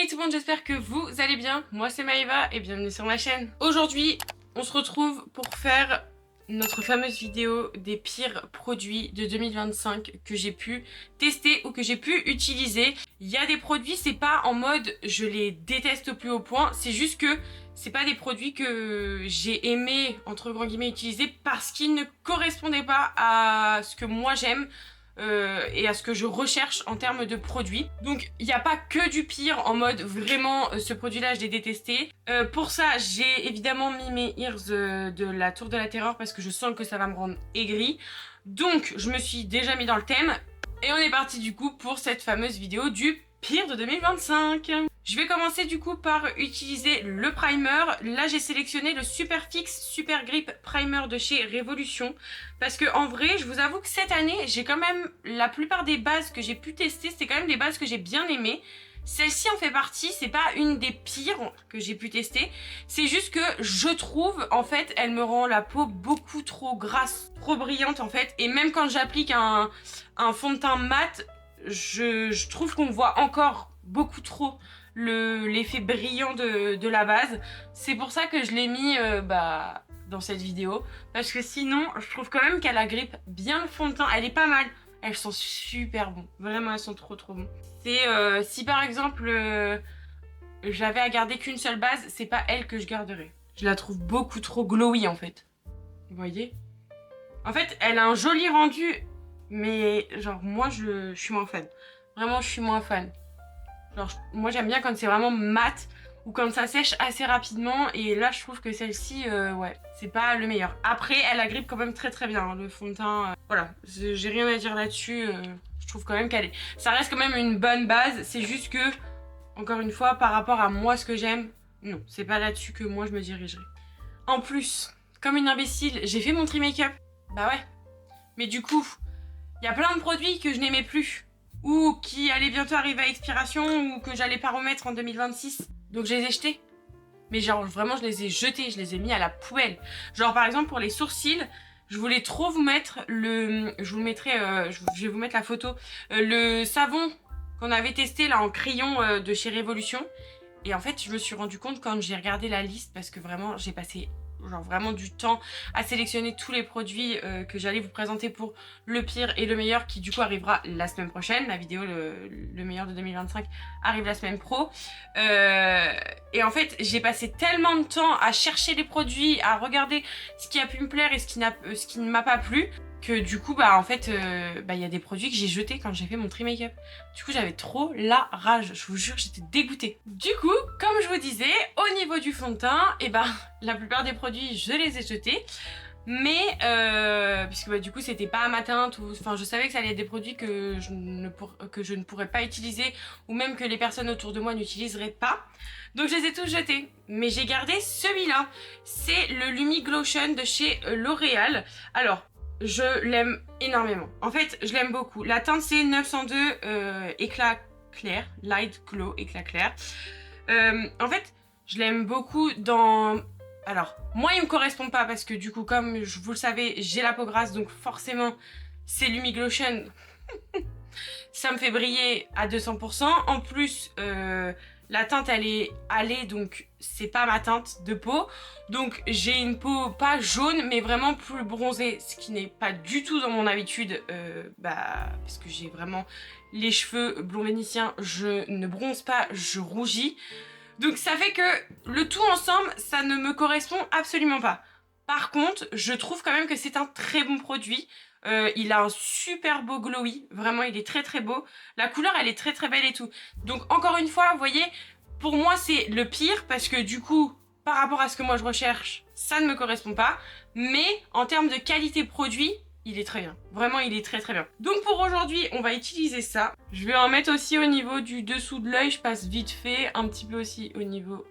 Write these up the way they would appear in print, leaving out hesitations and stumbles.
Hey tout le monde, j'espère que vous allez bien. Moi c'est Maëva et bienvenue sur ma chaîne. Aujourd'hui, on se retrouve pour faire notre fameuse vidéo des pires produits de 2025 que j'ai pu tester ou que j'ai pu utiliser. Il y a des produits, c'est pas en mode je les déteste au plus haut point, c'est juste que c'est pas des produits que j'ai aimé, entre grands guillemets, utiliser parce qu'ils ne correspondaient pas à ce que moi j'aime. Et à ce que je recherche en termes de produits. Donc il n'y a pas que du pire en mode vraiment ce produit là je l'ai détesté. Pour ça j'ai évidemment mis mes ears de la Tour de la Terreur parce que je sens que ça va me rendre aigrie. Donc je me suis déjà mis dans le thème et on est parti du coup pour cette fameuse vidéo du pire de 2025. Je vais commencer du coup par utiliser le primer. Là j'ai sélectionné le Super Fix Super Grip Primer de chez Révolution. Parce que en vrai, je vous avoue que cette année, j'ai quand même la plupart des bases que j'ai pu tester, c'est quand même des bases que j'ai bien aimées. Celle-ci en fait partie, c'est pas une des pires que j'ai pu tester. C'est juste que je trouve, en fait, elle me rend la peau beaucoup trop grasse, trop brillante en fait. Et même quand j'applique un fond de teint mat, je trouve qu'on voit encore beaucoup trop l'effet brillant de la base. C'est pour ça que je l'ai mis dans cette vidéo. Parce que sinon, je trouve quand même qu'elle agrippe bien le fond de teint. Elle est pas mal. Elles sont super bons. Vraiment, elles sont trop bons. C'est si par exemple j'avais à garder qu'une seule base, c'est pas elle que je garderais. Je la trouve beaucoup trop glowy en fait. Vous voyez? En fait, elle a un joli rendu, mais genre moi je suis moins fan. Vraiment, je suis moins fan. Genre, moi j'aime bien quand c'est vraiment mat ou quand ça sèche assez rapidement. Et là, je trouve que celle-ci, ouais, c'est pas le meilleur. Après, elle agrippe quand même très bien, hein, le fond de teint. Voilà, j'ai rien à dire là-dessus. Je trouve quand même ça reste quand même une bonne base. C'est juste que, encore une fois, par rapport à moi, ce que j'aime, non, c'est pas là-dessus que moi je me dirigerai. En plus, comme une imbécile, j'ai fait mon tri-make-up. Bah ouais. Mais du coup, il y a plein de produits que je n'aimais plus. Ou qui allaient bientôt arriver à expiration, ou que j'allais pas remettre en 2026. Donc je les ai jetés. Mais genre vraiment je les ai jetés, je les ai mis à la poubelle. Genre par exemple pour les sourcils, je voulais trop vous mettre le... Je vous mettrai, je vais vous mettre la photo. Le savon qu'on avait testé là en crayon de chez Révolution. Et en fait je me suis rendu compte quand j'ai regardé la liste, parce que vraiment j'ai passé genre vraiment du temps à sélectionner tous les produits que j'allais vous présenter pour le pire et le meilleur, qui du coup arrivera la semaine prochaine. La vidéo le meilleur de 2025 arrive la semaine pro. Et en fait j'ai passé tellement de temps à chercher les produits, à regarder ce qui a pu me plaire et ce qui ne m'a pas plu, que du coup en fait il y a des produits que j'ai jetés quand j'ai fait mon tri make-up. Du coup j'avais trop la rage, je vous jure, j'étais dégoûtée. Du coup, comme je vous disais, au niveau du fond de teint, la plupart des produits je les ai jetés. Mais puisque du coup c'était pas à ma teinte, enfin je savais que ça allait être des produits que je ne pourrais pas utiliser, ou même que les personnes autour de moi n'utiliseraient pas. Donc je les ai tous jetés. Mais j'ai gardé celui-là. C'est le Lumi Glotion de chez L'Oréal. Alors, je l'aime énormément. En fait, je l'aime beaucoup. La teinte c'est 902 éclat clair, light glow éclat clair. En fait, je l'aime beaucoup dans... Alors, moi il me correspond pas parce que du coup, comme vous le savez, j'ai la peau grasse, donc forcément, c'est Lumi Glotion. Ça me fait briller à 200%. En plus, la teinte elle est allée, donc c'est pas ma teinte de peau. Donc j'ai une peau pas jaune mais vraiment plus bronzée, ce qui n'est pas du tout dans mon habitude, parce que j'ai vraiment les cheveux blond vénitien, je ne bronze pas, je rougis. Donc ça fait que le tout ensemble, ça ne me correspond absolument pas. Par contre, je trouve quand même que c'est un très bon produit. Il a un super beau glowy, vraiment il est très beau. La couleur elle est très belle et tout. Donc encore une fois, vous voyez, pour moi c'est le pire parce que du coup, par rapport à ce que moi je recherche, ça ne me correspond pas. Mais en termes de qualité produit, il est très bien. Vraiment il est très bien. Donc pour aujourd'hui, on va utiliser ça. Je vais en mettre aussi au niveau du dessous de l'œil, je passe vite fait. Un petit peu aussi au niveau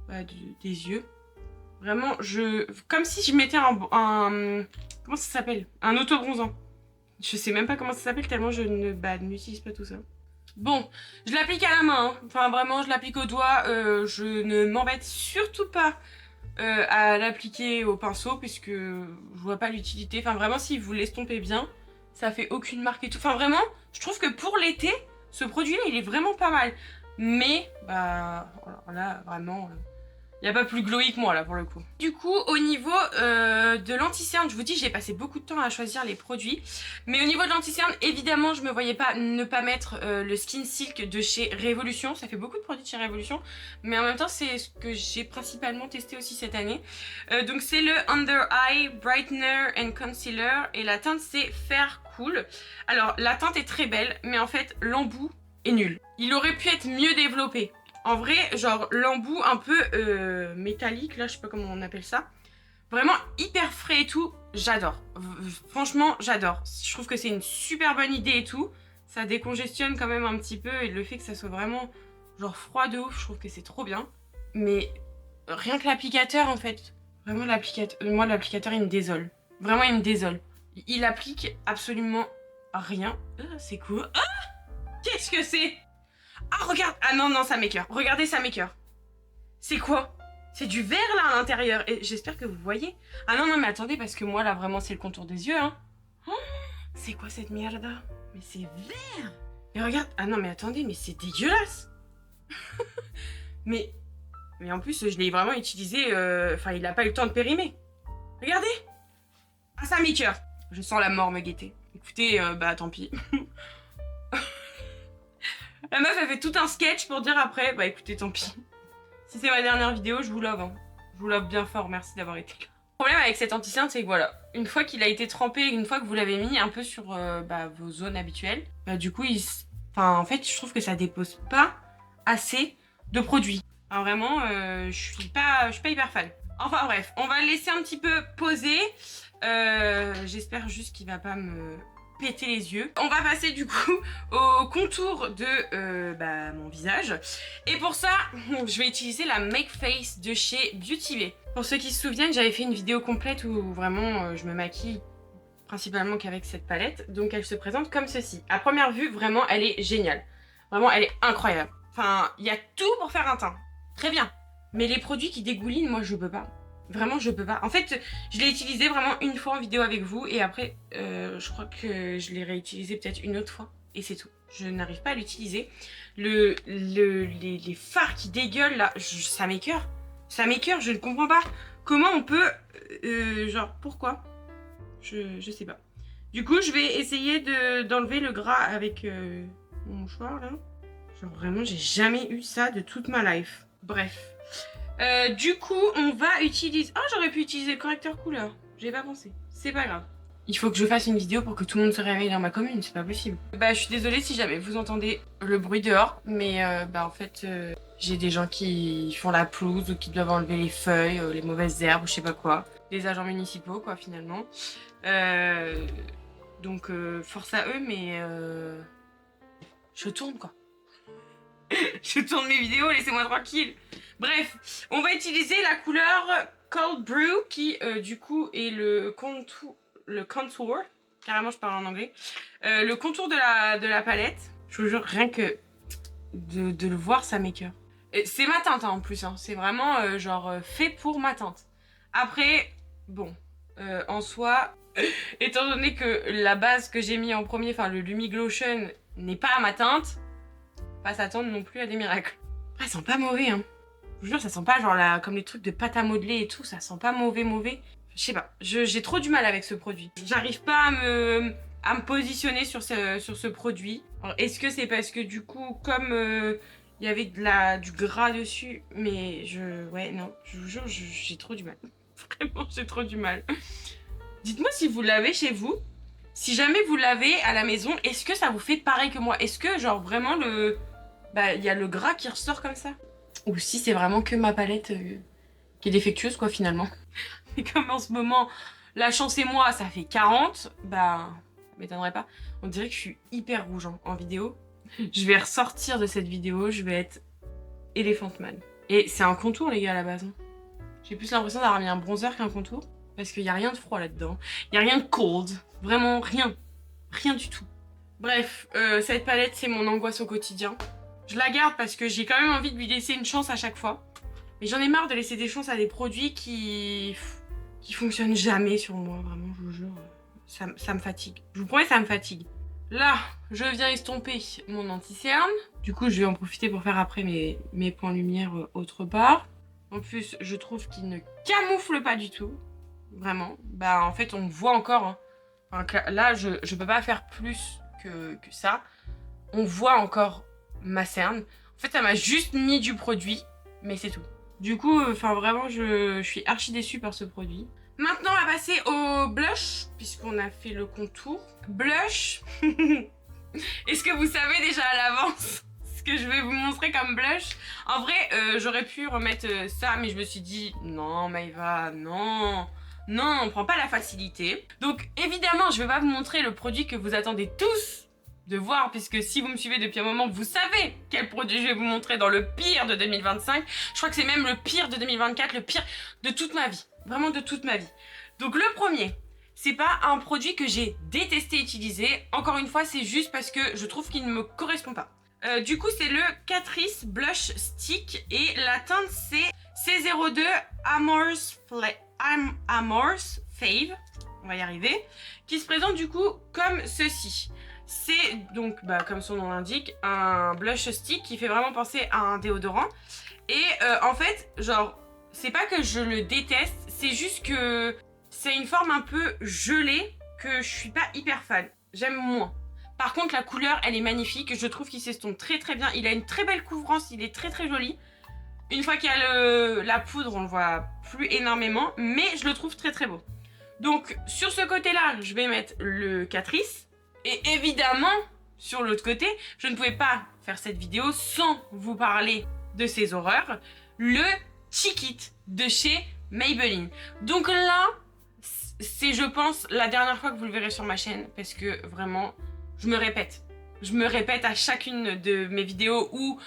des yeux. Vraiment, comme si je mettais un comment ça s'appelle? Un auto-bronzant. Je sais même pas comment ça s'appelle tellement je n'utilise pas tout ça. Bon, je l'applique à la main, hein. Enfin vraiment je l'applique au doigt, je ne m'embête surtout pas à l'appliquer au pinceau puisque je vois pas l'utilité. Enfin vraiment si vous l'estompez bien, ça fait aucune marque et tout. Enfin vraiment, je trouve que pour l'été, ce produit là il est vraiment pas mal. Mais, bah, là, vraiment, il n'y a pas plus glowy que moi, là, pour le coup. Du coup, au niveau de l'anti-cerne, je vous dis, j'ai passé beaucoup de temps à choisir les produits. Mais au niveau de l'anti-cerne, évidemment, je me voyais pas ne pas mettre le Skin Silk de chez Révolution. Ça fait beaucoup de produits de chez Révolution. Mais en même temps, c'est ce que j'ai principalement testé aussi cette année. Donc, c'est le Under Eye Brightener and Concealer. Et la teinte, c'est Fair Cool. Alors, la teinte est très belle, mais en fait, l'embout est nul. Il aurait pu être mieux développé. En vrai, genre l'embout un peu métallique, là, je sais pas comment on appelle ça. Vraiment hyper frais et tout, j'adore. Franchement, j'adore. Je trouve que c'est une super bonne idée et tout. Ça décongestionne quand même un petit peu et le fait que ça soit vraiment genre froid de ouf, je trouve que c'est trop bien. Mais rien que l'applicateur en fait. Vraiment l'applicateur, moi l'applicateur il me désole. Vraiment il me désole. Il applique absolument rien. C'est cool. Ah, qu'est-ce que c'est? Ah, regarde! Ah non, non, ça m'écoeure. Regardez, ça m'écoeure. C'est quoi? C'est du vert, là, à l'intérieur. Et j'espère que vous voyez. Ah non, non, mais attendez, parce que moi, là, vraiment, c'est le contour des yeux, hein. Oh, c'est quoi cette merde? Mais c'est vert! Et regarde... Ah non, mais attendez, mais c'est dégueulasse! mais en plus, je l'ai vraiment utilisé... Enfin, il n'a pas eu le temps de périmer. Regardez! Ah, ça m'écoeure. Je sens la mort me guetter. Écoutez, bah, tant pis. La meuf, elle fait tout un sketch pour dire après, bah écoutez, tant pis. Si c'est ma dernière vidéo, je vous love. Hein. Je vous love bien fort, merci d'avoir été là. Le problème avec cet anti-cerne, c'est que voilà, une fois qu'il a été trempé, une fois que vous l'avez mis un peu sur vos zones habituelles, bah du coup, enfin, en fait, je trouve que ça dépose pas assez de produits. Enfin, vraiment, je suis pas hyper fan. Enfin bref, on va le laisser un petit peu poser. J'espère juste qu'il va pas me péter les yeux. On va passer du coup au contour de mon visage. Et pour ça, je vais utiliser la Make Face de chez Beauty Bay. Pour ceux qui se souviennent, j'avais fait une vidéo complète où vraiment je me maquille principalement qu'avec cette palette. Donc elle se présente comme ceci. À première vue, vraiment, elle est géniale. Vraiment, elle est incroyable. Enfin, il y a tout pour faire un teint. Très bien. Mais les produits qui dégoulinent, moi, je peux pas. Vraiment, je peux pas. En fait, je l'ai utilisé vraiment une fois en vidéo avec vous et après, je crois que je l'ai réutilisé peut-être une autre fois et c'est tout. Je n'arrive pas à l'utiliser. Les fards qui dégueulent là, ça m'écoeure. Ça m'écoeure, je ne comprends pas. Comment on peut... genre, pourquoi? Je sais pas. Du coup, je vais essayer d'enlever le gras avec mon mouchoir là. Genre vraiment, j'ai jamais eu ça de toute ma life. Bref. Du coup, on va utiliser... Oh, j'aurais pu utiliser le correcteur couleur. J'ai pas pensé. C'est pas grave. Il faut que je fasse une vidéo pour que tout le monde se réveille dans ma commune. C'est pas possible. Bah, je suis désolée si jamais vous entendez le bruit dehors. Mais en fait, j'ai des gens qui font la pelouse ou qui doivent enlever les feuilles, les mauvaises herbes ou je sais pas quoi. Des agents municipaux, quoi, finalement. Donc, force à eux, mais... je tourne, quoi. Je tourne mes vidéos, laissez-moi tranquille. Bref, on va utiliser la couleur Cold Brew qui du coup est le contour, carrément je parle en anglais, le contour de la palette. Je vous jure, rien que de le voir, ça m'écoeure. C'est ma teinte hein, en plus, hein. C'est vraiment genre fait pour ma teinte. Après, bon, en soi, étant donné que la base que j'ai mis en premier, enfin le Lumi Glotion, n'est pas à ma teinte, pas s'attendre non plus à des miracles. Après, ça sent pas mauvais, hein. Je vous jure, ça sent pas genre comme les trucs de pâte à modeler et tout, ça sent pas mauvais. Je sais pas, j'ai trop du mal avec ce produit. J'arrive pas à me positionner sur ce produit. Est-ce que c'est parce que du coup, comme il y avait du gras dessus, mais ouais, non, je vous jure, j'ai trop du mal. Vraiment, j'ai trop du mal. Dites-moi si vous l'avez chez vous. Si jamais vous l'avez à la maison, est-ce que ça vous fait pareil que moi? Est-ce que genre vraiment il y a le gras qui ressort comme ça? Ou si c'est vraiment que ma palette qui est défectueuse quoi finalement. Mais comme en ce moment, la chance et moi ça fait 40, bah ça m'étonnerait pas. On dirait que je suis hyper rouge hein, en vidéo. Je vais ressortir de cette vidéo, je vais être Elephant Man. Et c'est un contour les gars à la base. Hein. J'ai plus l'impression d'avoir mis un bronzer qu'un contour. Parce qu'il n'y a rien de froid là-dedans. Il n'y a rien de cold. Vraiment rien. Rien du tout. Bref, cette palette, c'est mon angoisse au quotidien. Je la garde parce que j'ai quand même envie de lui laisser une chance à chaque fois. Mais j'en ai marre de laisser des chances à des produits qui fonctionnent jamais sur moi. Vraiment, je vous jure. Ça me fatigue. Je vous promets, ça me fatigue. Là, je viens estomper mon anti-cerne. Du coup, je vais en profiter pour faire après mes points lumière autre part. En plus, je trouve qu'il ne camoufle pas du tout. Vraiment. Bah, en fait, on voit encore. Hein. Enfin, là, je peux pas faire plus que ça. On voit encore ma cerne. En fait, ça m'a juste mis du produit, mais c'est tout. Du coup, enfin vraiment, je suis archi déçue par ce produit. Maintenant, on va passer au blush, puisqu'on a fait le contour. Blush. Est-ce que vous savez déjà à l'avance ce que je vais vous montrer comme blush? En vrai, j'aurais pu remettre ça, mais je me suis dit, non, Maëva, non. Non, on prend pas la facilité. Donc, évidemment, je vais pas vous montrer le produit que vous attendez tous de voir, puisque si vous me suivez depuis un moment, vous savez quel produit je vais vous montrer dans le pire de 2025. Je crois que c'est même le pire de 2024, le pire de toute ma vie. Vraiment de toute ma vie. Donc le premier, c'est pas un produit que j'ai détesté utiliser. Encore une fois, c'est juste parce que je trouve qu'il ne me correspond pas. Du coup, c'est le Catrice Blush Stick et la teinte c'est C02 Amorous Fave, on va y arriver, qui se présente du coup comme ceci. C'est donc, comme son nom l'indique, un blush stick qui fait vraiment penser à un déodorant. Et en fait, genre, c'est pas que je le déteste, c'est juste que c'est une forme un peu gelée que je suis pas hyper fan. J'aime moins. Par contre, la couleur, elle est magnifique. Je trouve qu'il s'estompe très très bien. Il a une très belle couvrance, il est très très joli. Une fois qu'il y a la poudre, on le voit plus énormément, mais je le trouve très très beau. Donc, sur ce côté-là, je vais mettre le Catrice. Et évidemment, sur l'autre côté, je ne pouvais pas faire cette vidéo sans vous parler de ces horreurs, le Cheek de chez Maybelline. Donc là, c'est je pense la dernière fois que vous le verrez sur ma chaîne parce que vraiment, je me répète. Je me répète à chacune de mes vidéos où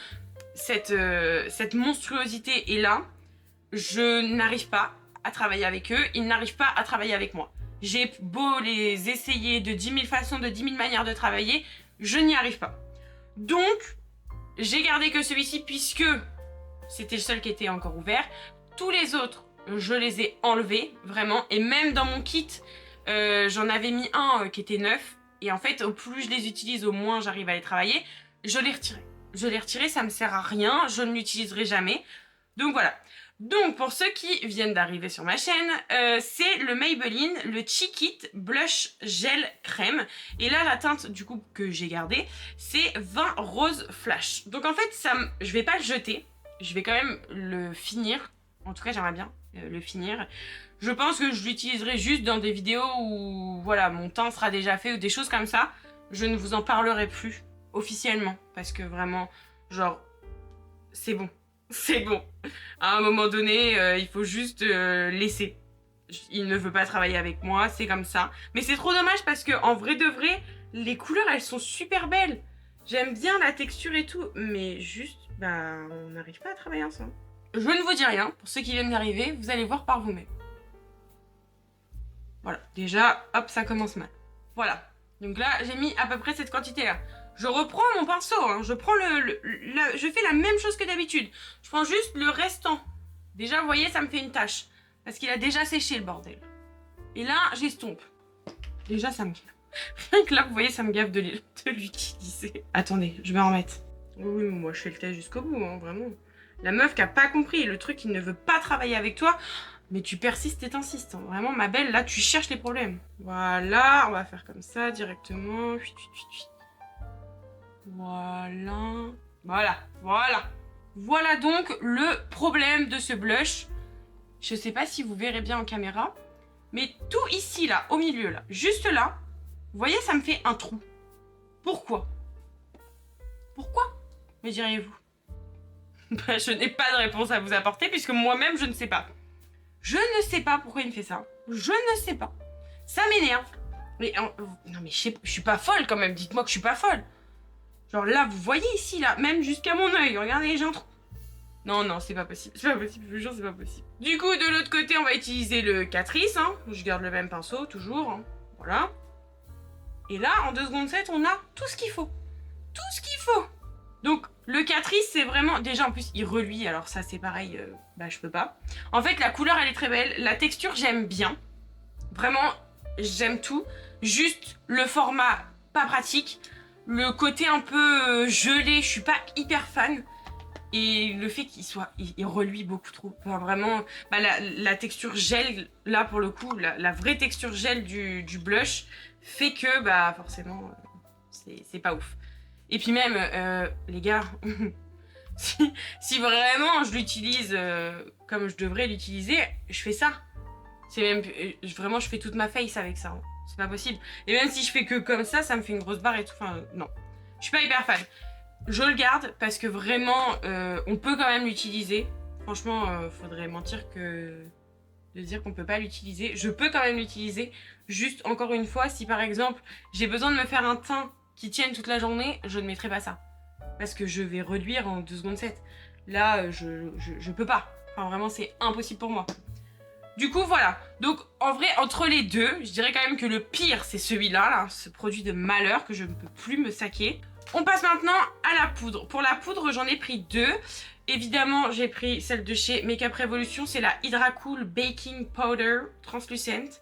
cette monstruosité est là. Je n'arrive pas à travailler avec eux, ils n'arrivent pas à travailler avec moi. J'ai beau les essayer de 10 000 façons, de 10 000 manières de travailler, je n'y arrive pas. Donc, j'ai gardé que celui-ci puisque c'était le seul qui était encore ouvert. Tous les autres, je les ai enlevés, vraiment. Et même dans mon kit, j'en avais mis un qui était neuf. Et en fait, au plus je les utilise, au moins j'arrive à les travailler. Je l'ai retiré. Je l'ai retiré, ça me sert à rien. Je ne l'utiliserai jamais. Donc voilà. Donc pour ceux qui viennent d'arriver sur ma chaîne, c'est le Maybelline, le Cheek It Blush Gel Crème. Et là la teinte du coup que j'ai gardée, c'est 20 Rose Flash. Donc en fait je vais pas le jeter, je vais quand même le finir. En tout cas j'aimerais bien le finir. Je pense que je l'utiliserai juste dans des vidéos où voilà mon teint sera déjà fait ou des choses comme ça. Je ne vous en parlerai plus officiellement parce que vraiment genre c'est bon. C'est bon. À un moment donné, il faut juste laisser. Il ne veut pas travailler avec moi, c'est comme ça. Mais c'est trop dommage parce que en vrai de vrai, les couleurs, elles sont super belles. J'aime bien la texture et tout, mais juste, on n'arrive pas à travailler ensemble. Je ne vous dis rien. Pour ceux qui viennent d'arriver, vous allez voir par vous-même. Voilà. Déjà, hop, ça commence mal. Voilà. Donc là, j'ai mis à peu près cette quantité-là. Je reprends mon pinceau, hein. Je prends je fais la même chose que d'habitude. Je prends juste le restant. Déjà, vous voyez, ça me fait une tache. Parce qu'il a déjà séché, le bordel. Et là, j'estompe. Déjà, ça me gave. Rien que là, vous voyez, ça me gave de l'utiliser. Attendez, je vais en remettre. Oui, mais moi, je fais le test jusqu'au bout, hein, vraiment. La meuf qui a pas compris, le truc, il ne veut pas travailler avec toi. Mais tu persistes et t'insistes. Hein. Vraiment, ma belle, là, tu cherches les problèmes. Voilà, on va faire comme ça, directement. Voilà. Voilà donc le problème de ce blush. Je sais pas si vous verrez bien en caméra. Mais tout ici, là, au milieu, là, juste là, vous voyez, ça me fait un trou. Pourquoi? Pourquoi, me diriez-vous? Je n'ai pas de réponse à vous apporter puisque moi-même, je ne sais pas. Je ne sais pas pourquoi il me fait ça. Je ne sais pas. Ça m'énerve. Mais non mais je suis pas folle quand même. Dites-moi que je suis pas folle. Genre là, vous voyez ici, là, même jusqu'à mon œil. Regardez, j'ai un trou. Non, c'est pas possible. C'est pas possible, je vous jure, c'est pas possible. Du coup, de l'autre côté, on va utiliser le Catrice. Hein. Je garde le même pinceau, toujours. Hein. Voilà. Et là, en 2 secondes 7, on a tout ce qu'il faut. Tout ce qu'il faut. Donc, le Catrice, c'est vraiment... Déjà, en plus, il reluit. Alors ça, c'est pareil. Je peux pas. En fait, la couleur, elle est très belle. La texture, j'aime bien. Vraiment, j'aime tout. Juste, le format pas pratique. Le côté un peu gelé, je suis pas hyper fan. Et le fait il reluit beaucoup trop. Enfin, vraiment, bah, la texture gel, là pour le coup, la vraie texture gel du blush fait que, bah forcément, c'est pas ouf. Et puis même, les gars, si vraiment je l'utilise comme je devrais l'utiliser, je fais ça. C'est même, vraiment, je fais toute ma face avec ça. Hein. C'est pas possible. Et même si je fais que comme ça me fait une grosse barre et tout. Enfin, non. Je suis pas hyper fan. Je le garde parce que vraiment, on peut quand même l'utiliser. Franchement, faudrait mentir que de dire qu'on peut pas l'utiliser. Je peux quand même l'utiliser. Juste, encore une fois, si par exemple, j'ai besoin de me faire un teint qui tienne toute la journée, je ne mettrai pas ça. Parce que je vais reluire en 2 secondes 7. Là, je peux pas. Enfin, vraiment, c'est impossible pour moi. Du coup, voilà. Donc, en vrai, entre les deux, je dirais quand même que le pire, c'est celui-là, là, ce produit de malheur que je ne peux plus me saquer. On passe maintenant à la poudre. Pour la poudre, j'en ai pris 2. Évidemment, j'ai pris celle de chez Makeup Revolution. C'est la Hydra Cool Baking Powder Translucent.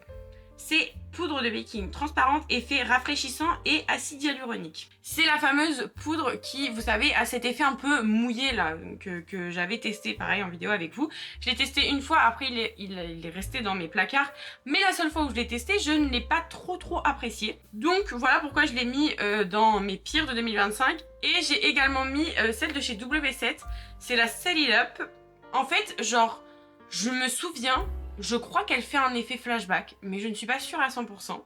C'est poudre de baking transparente, effet rafraîchissant et acide hyaluronique. C'est la fameuse poudre qui, vous savez, a cet effet un peu mouillé là, que j'avais testé pareil en vidéo avec vous. Je l'ai testé une fois, après il est resté dans mes placards. Mais la seule fois où je l'ai testé, je ne l'ai pas trop apprécié. Donc voilà pourquoi je l'ai mis dans mes pires de 2025. Et j'ai également mis celle de chez W7. C'est la Sell It Up. En fait, genre, je me souviens... Je crois qu'elle fait un effet flashback, mais je ne suis pas sûre à 100%.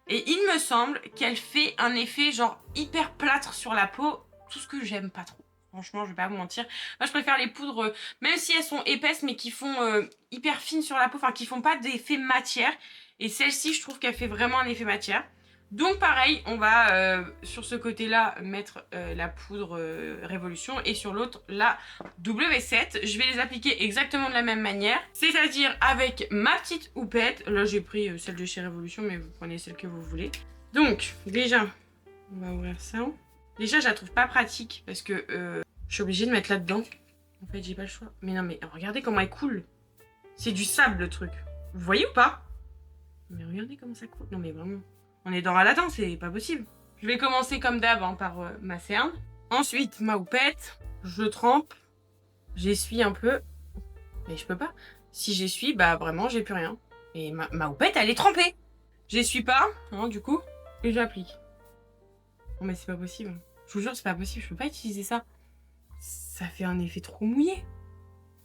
Et il me semble qu'elle fait un effet genre hyper plâtre sur la peau, tout ce que j'aime pas trop. Franchement, je vais pas vous mentir. Moi, je préfère les poudres, même si elles sont épaisses, mais qui font hyper fines sur la peau, enfin qui font pas d'effet matière. Et celle-ci, je trouve qu'elle fait vraiment un effet matière. Donc pareil, on va sur ce côté-là mettre la poudre Révolution et sur l'autre la W7. Je vais les appliquer exactement de la même manière, c'est-à-dire avec ma petite houppette. Là j'ai pris celle de chez Révolution, mais vous prenez celle que vous voulez. Donc déjà, on va ouvrir ça. Déjà je la trouve pas pratique parce que je suis obligée de mettre là-dedans. En fait j'ai pas le choix. Mais non mais regardez comment elle coule. C'est du sable le truc. Vous voyez ou pas? Mais regardez comment ça coule. Non mais vraiment... On est dans Aladdin, c'est pas possible. Je vais commencer comme d'hab hein, par ma cerne. Ensuite, ma houppette. Je trempe. J'essuie un peu. Mais je peux pas. Si j'essuie, bah vraiment, j'ai plus rien. Et ma houppette, elle est trempée. J'essuie pas, hein, du coup. Et j'applique. Non mais c'est pas possible. Je vous jure, c'est pas possible. Je peux pas utiliser ça. Ça fait un effet trop mouillé.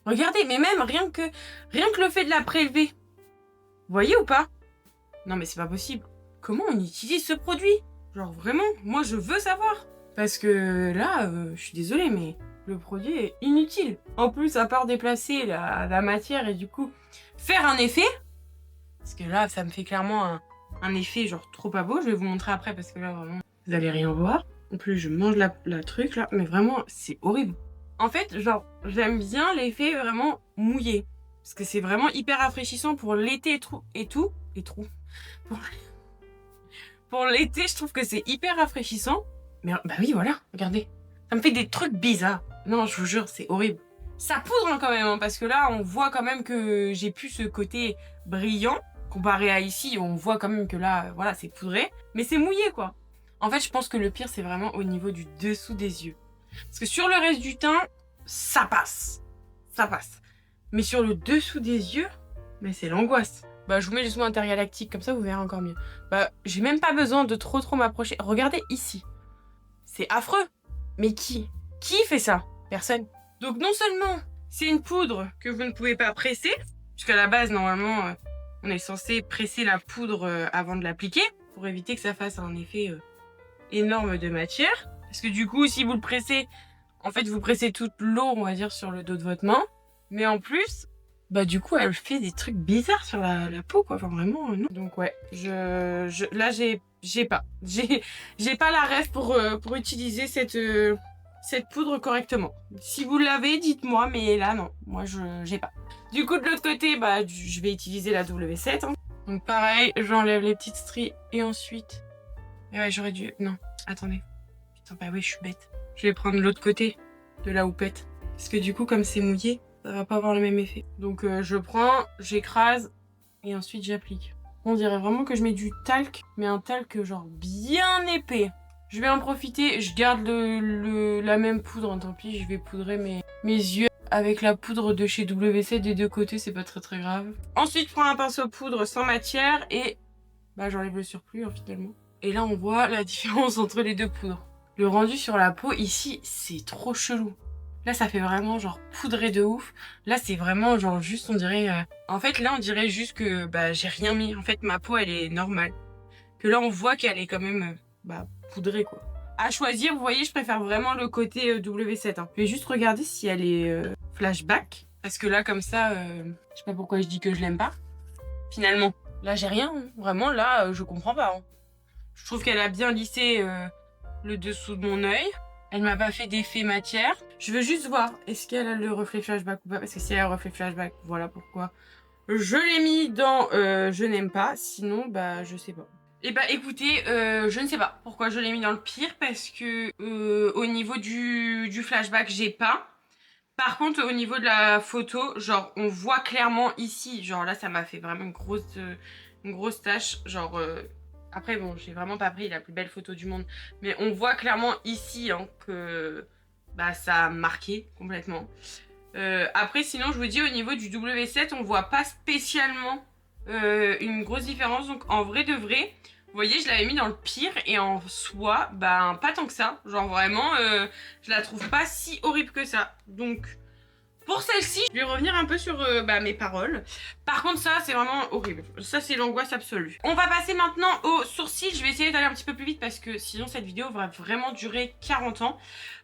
Regardez, mais même rien que le fait de la prélever. Vous voyez ou pas? Non mais c'est pas possible. Comment on utilise ce produit? Genre vraiment, moi je veux savoir. Parce que là, je suis désolée, mais le produit est inutile. En plus, à part déplacer la matière et du coup faire un effet, parce que là, ça me fait clairement un effet genre trop pas beau. Je vais vous montrer après parce que là, vraiment, vous allez rien voir. En plus, je mange la truc là, mais vraiment, c'est horrible. En fait, genre, j'aime bien l'effet vraiment mouillé. Parce que c'est vraiment hyper rafraîchissant pour l'été et tout. Pour l'été, je trouve que c'est hyper rafraîchissant. Mais bah oui, voilà, regardez. Ça me fait des trucs bizarres. Non, je vous jure, c'est horrible. Ça poudre hein, quand même, hein, parce que là, on voit quand même que j'ai plus ce côté brillant. Comparé à ici, on voit quand même que là, voilà, c'est poudré. Mais c'est mouillé, quoi. En fait, je pense que le pire, c'est vraiment au niveau du dessous des yeux. Parce que sur le reste du teint, ça passe. Ça passe. Mais sur le dessous des yeux, mais c'est l'angoisse. Bah, je vous mets le soin intergalactique, comme ça vous verrez encore mieux. Bah, j'ai même pas besoin de trop m'approcher. Regardez ici. C'est affreux. Mais qui fait ça? Personne. Donc non seulement c'est une poudre que vous ne pouvez pas presser, puisqu'à la base, normalement, on est censé presser la poudre avant de l'appliquer, pour éviter que ça fasse un effet énorme de matière. Parce que du coup, si vous le pressez, en fait, vous pressez toute l'eau, on va dire, sur le dos de votre main. Mais en plus... Bah du coup elle fait des trucs bizarres sur la peau quoi, enfin vraiment non. Donc ouais, là j'ai pas la ref pour utiliser cette poudre correctement. Si vous l'avez, dites-moi, mais là non, moi j'ai pas. Du coup de l'autre côté, bah je vais utiliser la W7. Hein. Donc pareil, j'enlève les petites stries et ensuite... Mais ouais j'aurais dû... Non, attendez. Putain bah oui je suis bête. Je vais prendre l'autre côté de la houppette. Parce que du coup comme c'est mouillé, ça va pas avoir le même effet. Donc je prends, j'écrase et ensuite j'applique. On dirait vraiment que je mets du talc, mais un talc genre bien épais. Je vais en profiter, je garde la même poudre, tant pis, je vais poudrer mes yeux avec la poudre de chez WC des deux côtés, c'est pas très grave. Ensuite, je prends un pinceau poudre sans matière et bah, j'enlève le surplus hein, finalement. Et là, on voit la différence entre les deux poudres. Le rendu sur la peau ici, c'est trop chelou. Là, ça fait vraiment genre poudré de ouf. Là, c'est vraiment genre juste, on dirait... En fait, là, on dirait juste que bah, j'ai rien mis. En fait, ma peau, elle est normale. Que là, on voit qu'elle est quand même bah, poudrée, quoi. À choisir, vous voyez, je préfère vraiment le côté W7. Hein. Je vais juste regarder si elle est flashback. Parce que là, comme ça, je sais pas pourquoi je dis que je l'aime pas. Finalement, là, j'ai rien. Hein. Vraiment, là, je comprends pas. Hein. Je trouve qu'elle a bien lissé le dessous de mon œil. Elle m'a pas fait d'effet matière. Je veux juste voir, est-ce qu'elle a le reflet flashback ou pas? Parce que si elle a le reflet flashback, voilà pourquoi. Je l'ai mis dans je n'aime pas. Sinon, bah, je sais pas. Et bah écoutez, je ne sais pas pourquoi je l'ai mis dans le pire. Parce que au niveau du flashback, j'ai pas. Par contre, au niveau de la photo, genre, on voit clairement ici, genre là, ça m'a fait vraiment une grosse tache, genre... Après, bon, j'ai vraiment pas pris la plus belle photo du monde, mais on voit clairement ici hein, que bah, ça a marqué complètement. Après, sinon, je vous dis, au niveau du W7, on voit pas spécialement une grosse différence. Donc, en vrai de vrai, vous voyez, je l'avais mis dans le pire et en soi, ben, pas tant que ça. Genre, vraiment, je la trouve pas si horrible que ça. Donc... Pour celle-ci, je vais revenir un peu sur mes paroles. Par contre, ça, c'est vraiment horrible. Ça, c'est l'angoisse absolue. On va passer maintenant aux sourcils. Je vais essayer d'aller un petit peu plus vite parce que sinon, cette vidéo va vraiment durer 40 ans.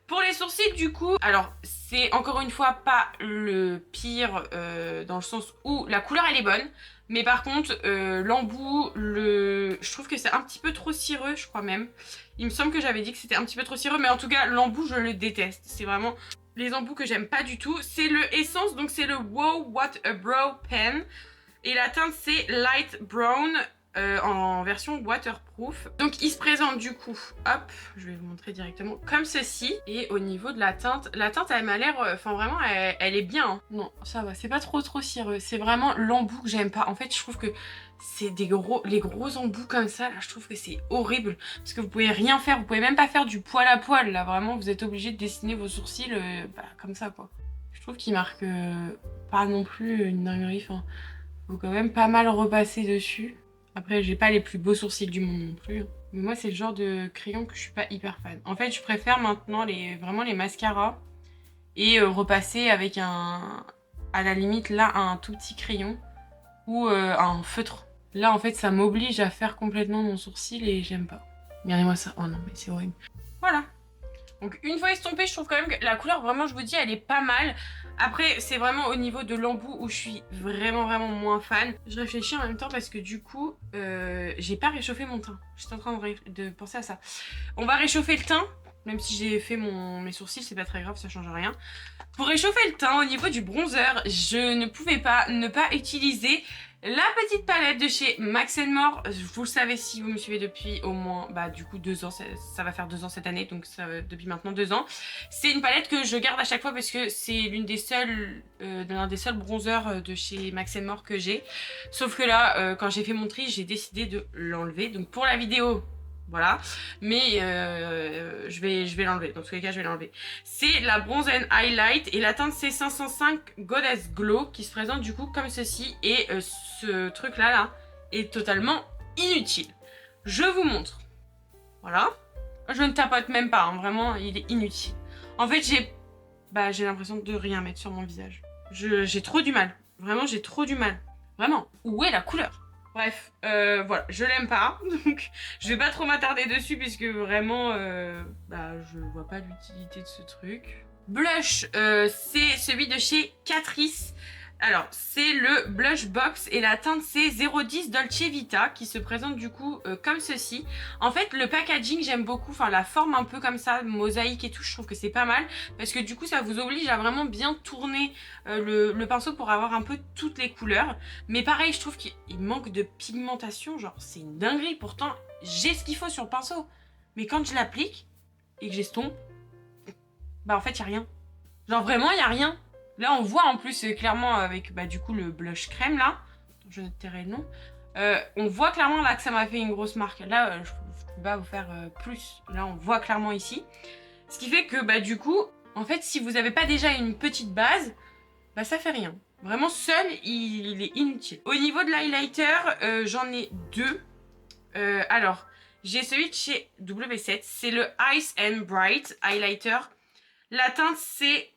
Pour les sourcils, du coup, alors, c'est encore une fois pas le pire dans le sens où la couleur, elle est bonne. Mais par contre, l'embout, je trouve que c'est un petit peu trop cireux, je crois même. Il me semble que j'avais dit que c'était un petit peu trop cireux, mais en tout cas, l'embout, je le déteste. C'est vraiment... les embouts que j'aime pas du tout. C'est le Essence, donc c'est le Wow What a Brow Pen. Et la teinte c'est Light Brown en version waterproof. Donc il se présente du coup, hop, je vais vous montrer directement, comme ceci. Et au niveau de la teinte elle m'a l'air, enfin vraiment elle est bien. Hein. Non, ça va, c'est pas trop cireux. C'est vraiment l'embout que j'aime pas. En fait je trouve que c'est les gros embouts comme ça, là je trouve que c'est horrible. Parce que vous pouvez rien faire, vous pouvez même pas faire du poil à poil. Là vraiment vous êtes obligé de dessiner vos sourcils comme ça quoi. Je trouve qu'il marque pas non plus une dinguerie, enfin... faut quand même pas mal repasser dessus. Après, j'ai pas les plus beaux sourcils du monde non plus. Mais moi, c'est le genre de crayon que je suis pas hyper fan. En fait, je préfère maintenant vraiment les mascaras. Et repasser avec à la limite, là, un tout petit crayon. Ou un feutre. Là, en fait, ça m'oblige à faire complètement mon sourcil et j'aime pas. Regardez-moi ça. Oh non, mais c'est horrible. Voilà. Donc une fois estompée, je trouve quand même que la couleur, vraiment, je vous dis, elle est pas mal. Après, c'est vraiment au niveau de l'embout où je suis vraiment moins fan. Je réfléchis en même temps parce que du coup, j'ai pas réchauffé mon teint. J'étais en train de penser à ça. On va réchauffer le teint, même si j'ai fait mes sourcils, c'est pas très grave, ça change rien. Pour réchauffer le teint, au niveau du bronzer, je ne pouvais pas ne pas utiliser la petite palette de chez Max More. Vous le savez si vous me suivez depuis au moins, bah du coup 2 ans, ça va faire 2 ans cette année, donc ça, depuis maintenant 2 ans. C'est une palette que je garde à chaque fois parce que c'est l'un des seuls bronzers de chez Max More que j'ai. Sauf que là, quand j'ai fait mon tri, j'ai décidé de l'enlever. Donc pour la vidéo... voilà, mais je vais l'enlever, dans tous les cas je vais l'enlever. C'est la Bronze and Highlight et la teinte c'est 505 Goddess Glow qui se présente du coup comme ceci. Et ce truc là est totalement inutile. Je vous montre. Voilà, je ne tapote même pas, hein, vraiment il est inutile. En fait j'ai l'impression de rien mettre sur mon visage. J'ai trop du mal, vraiment j'ai trop du mal. Vraiment, où est la couleur ? Bref, voilà, je l'aime pas, donc je vais pas trop m'attarder dessus puisque vraiment, je vois pas l'utilité de ce truc. Blush, c'est celui de chez Catrice. Alors, c'est le Blush Box et la teinte c'est 010 Dolce Vita qui se présente du coup comme ceci. En fait, le packaging, j'aime beaucoup, enfin la forme un peu comme ça, mosaïque et tout, je trouve que c'est pas mal. Parce que du coup, ça vous oblige à vraiment bien tourner le pinceau pour avoir un peu toutes les couleurs. Mais pareil, je trouve qu'il manque de pigmentation, genre c'est une dinguerie. Pourtant, j'ai ce qu'il faut sur le pinceau. Mais quand je l'applique et que j'estompe, bah en fait, il n'y a rien. Genre vraiment, il n'y a rien. Là, on voit en plus clairement avec du coup le blush crème là. Je tairai le nom. On voit clairement là que ça m'a fait une grosse marque. Là, je peux pas vous faire plus. Là, on voit clairement ici. Ce qui fait que, bah, du coup, en fait, si vous n'avez pas déjà une petite base, bah, ça fait rien. Vraiment, seul, il est inutile. Au niveau de l'highlighter, j'en ai deux. Alors, j'ai celui de chez W7. C'est le Ice and Bright Highlighter. La teinte, c'est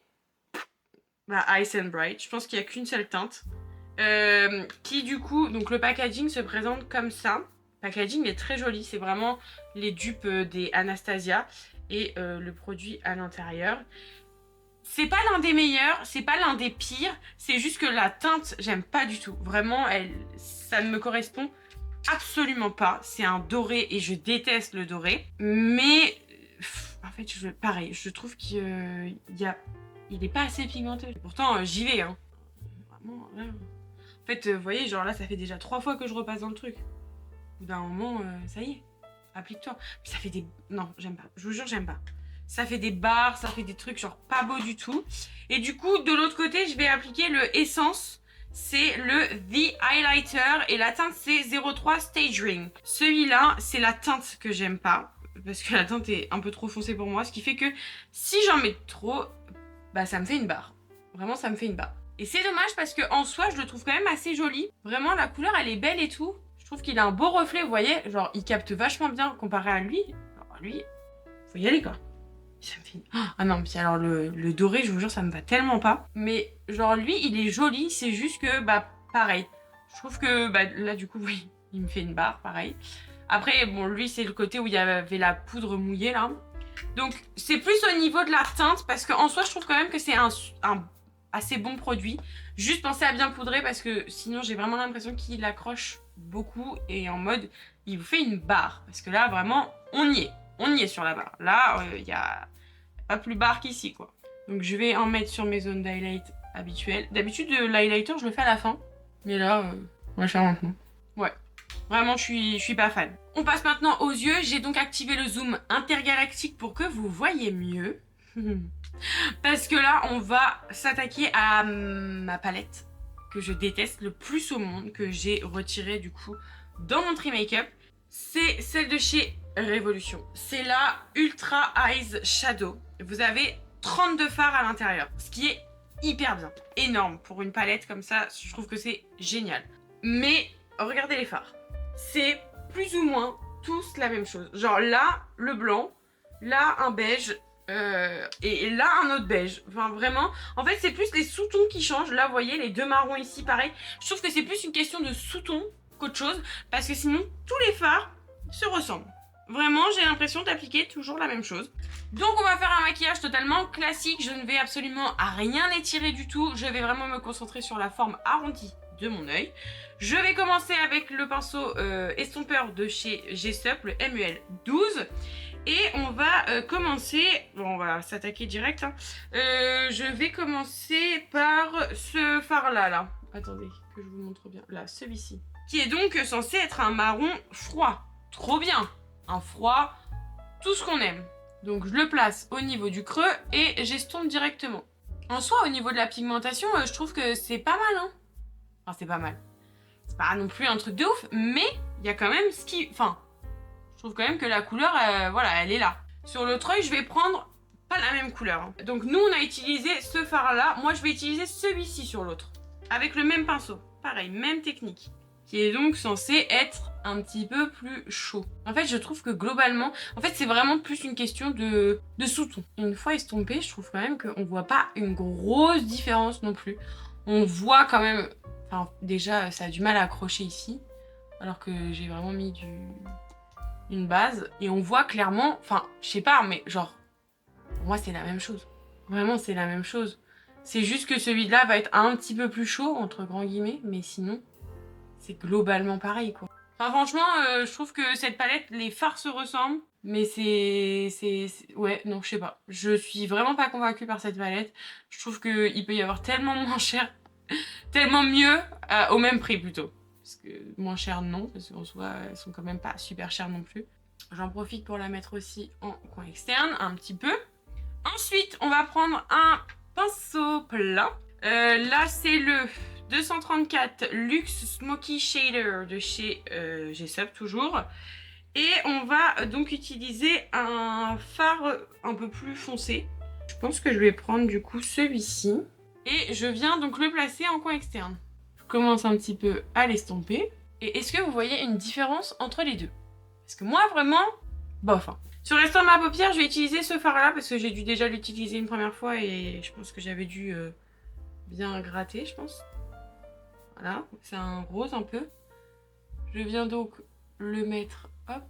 Ice and Bright. Je pense qu'il n'y a qu'une seule teinte. Qui du coup, donc le packaging se présente comme ça. Le packaging est très joli, c'est vraiment les dupes des Anastasia et le produit à l'intérieur. C'est pas l'un des meilleurs, c'est pas l'un des pires, c'est juste que la teinte, j'aime pas du tout. Vraiment, ça ne me correspond absolument pas. C'est un doré et je déteste le doré. Mais en fait, pareil, je trouve qu'il est pas assez pigmenté. Pourtant, j'y vais, hein. Vraiment, ouais. En fait, vous voyez, genre là, ça fait déjà 3 fois que je repasse dans le truc. Au bout d'un moment, ça y est, applique-toi. Puis ça fait des... Non, j'aime pas. Je vous jure, j'aime pas. Ça fait des barres, ça fait des trucs genre pas beau du tout. Et du coup, de l'autre côté, je vais appliquer le Essence. C'est le The Highlighter et la teinte, c'est 03 Stage Ring. Celui-là, c'est la teinte que j'aime pas. Parce que la teinte est un peu trop foncée pour moi. Ce qui fait que si j'en mets trop, bah ça me fait une barre. Vraiment, ça me fait une barre. Et c'est dommage parce que en soi, je le trouve quand même assez joli. Vraiment, la couleur, elle est belle et tout. Je trouve qu'il a un beau reflet, vous voyez. Genre, il capte vachement bien comparé à lui. Alors, lui, faut y aller, quoi. Ça me fait... Ah non, puis alors, le doré, je vous jure, ça me va tellement pas. Mais, genre, lui, il est joli. C'est juste que, bah, pareil. Je trouve que, bah, là, du coup, oui, il me fait une barre, pareil. Après, bon, lui, c'est le côté où il y avait la poudre mouillée, là. Donc, c'est plus au niveau de la teinte. Parce qu'en soi, je trouve quand même que c'est un assez bon produit. Juste pensez à bien poudrer parce que sinon j'ai vraiment l'impression qu'il accroche beaucoup et en mode il vous fait une barre. Parce que là vraiment on y est sur la barre. Là il y a pas plus barre qu'ici quoi. Donc je vais en mettre sur mes zones d'highlight habituelles. D'habitude l'highlighter je le fais à la fin. Mais là on va le faire maintenant. Ouais. Vraiment je suis pas fan. On passe maintenant aux yeux. J'ai donc activé le zoom intergalactique pour que vous voyez mieux. Parce que là, on va s'attaquer à ma palette que je déteste le plus au monde, que j'ai retirée du coup dans mon Tree Makeup. C'est celle de chez Révolution. C'est la Ultra Eyes Shadow. Vous avez 32 fards à l'intérieur, ce qui est hyper bien. Énorme pour une palette comme ça, je trouve que c'est génial. Mais regardez les fards. C'est plus ou moins tous la même chose. Genre là, le blanc, là, un beige, et là un autre beige. Enfin vraiment, en fait c'est plus les sous-tons qui changent. Là vous voyez les deux marrons ici pareil. Je trouve que c'est plus une question de sous-ton qu'autre chose. Parce que sinon tous les fards se ressemblent. Vraiment j'ai l'impression d'appliquer toujours la même chose. Donc on va faire un maquillage totalement classique. Je ne vais absolument à rien étirer du tout. Je vais vraiment me concentrer sur la forme arrondie de mon œil. Je vais commencer avec le pinceau estompeur de chez G-Sup, le MUL 12. Et on va commencer, bon on va s'attaquer direct, hein. Je vais commencer par ce fard là. Attendez, que je vous montre bien, là, celui-ci. Qui est donc censé être un marron froid, trop bien. Un froid, tout ce qu'on aime. Donc je le place au niveau du creux et j'estompe directement. En soi, au niveau de la pigmentation, je trouve que c'est pas mal, hein. Enfin c'est pas mal. C'est pas non plus un truc de ouf, mais il y a quand même ce qui... Enfin... Je trouve quand même que la couleur, voilà, elle est là. Sur l'autre œil, je vais prendre pas la même couleur. Hein. Donc nous, on a utilisé ce fard-là. Moi, je vais utiliser celui-ci sur l'autre. Avec le même pinceau. Pareil, même technique. Qui est donc censé être un petit peu plus chaud. En fait, je trouve que globalement... En fait, c'est vraiment plus une question de sous-ton. Une fois estompé, je trouve quand même qu'on voit pas une grosse différence non plus. On voit quand même... Enfin, déjà, ça a du mal à accrocher ici. Alors que j'ai vraiment mis une base et on voit clairement, enfin je sais pas mais genre pour moi c'est la même chose, vraiment c'est la même chose, c'est juste que celui-là va être un petit peu plus chaud entre grands guillemets mais sinon c'est globalement pareil quoi. Enfin franchement je trouve que cette palette les fards se ressemblent mais ouais non je sais pas, je suis vraiment pas convaincue par cette palette. Je trouve qu'il peut y avoir tellement moins cher tellement mieux au même prix plutôt. Parce que moins cher non, parce qu'en soi elles sont quand même pas super chères non plus. J'en profite pour la mettre aussi en coin externe un petit peu. Ensuite on va prendre un pinceau plat. Là c'est le 234 Luxe Smoky Shader de chez G-Sub toujours. Et on va donc utiliser un fard un peu plus foncé. Je pense que je vais prendre du coup celui-ci. Et je viens donc le placer en coin externe. Je commence un petit peu à l'estomper. Et est-ce que vous voyez une différence entre les deux? Parce que moi vraiment, bof. Hein. Sur le restant de ma paupière, je vais utiliser ce fard là parce que j'ai dû déjà l'utiliser une première fois et je pense que j'avais dû bien gratter, je pense. Voilà, c'est un rose un peu. Je viens donc le mettre, hop,